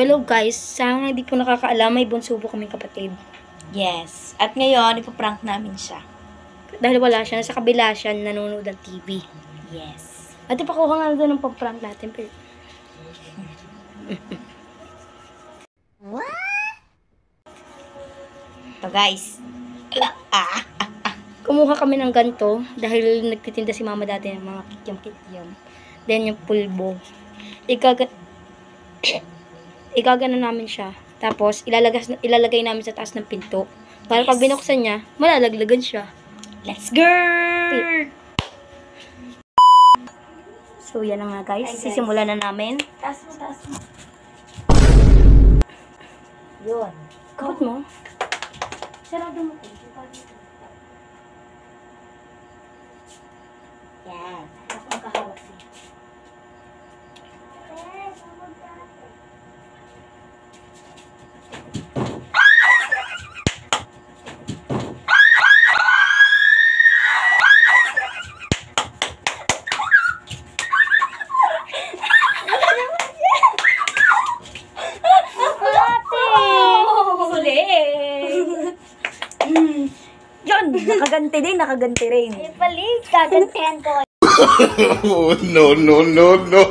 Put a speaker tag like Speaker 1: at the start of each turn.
Speaker 1: Hello guys, sana hindi po nakakaalam, may bunso po kaming kapatid.
Speaker 2: Yes. At ngayon, ipaprank namin siya.
Speaker 1: Dahil wala siya, nasa kabila siya nanonood ng TV.
Speaker 2: Yes.
Speaker 1: At ipakuha nga doon ng pang-prank natin. Pero...
Speaker 2: Ito guys.
Speaker 1: Kumuha kami ng ganito dahil nagtitinda si mama dati ng mga kikyam-kikyam. Then yung pulbo. Igagano namin siya. Tapos ilalagay namin sa taas ng pinto. Para pag binuksan niya, malalaglagan siya.
Speaker 2: Let's go!
Speaker 1: So yan na nga guys. Sisimulan na namin.
Speaker 2: Taas mo, taas mo. Yun.
Speaker 1: Kapot mo. Sarado mo.
Speaker 2: Yan.
Speaker 1: Ako magkahawak siya.
Speaker 2: Yun, nakaganti din, nakaganti rin.
Speaker 1: Ay, balik, kagantihan ko.
Speaker 3: No, no, no, no.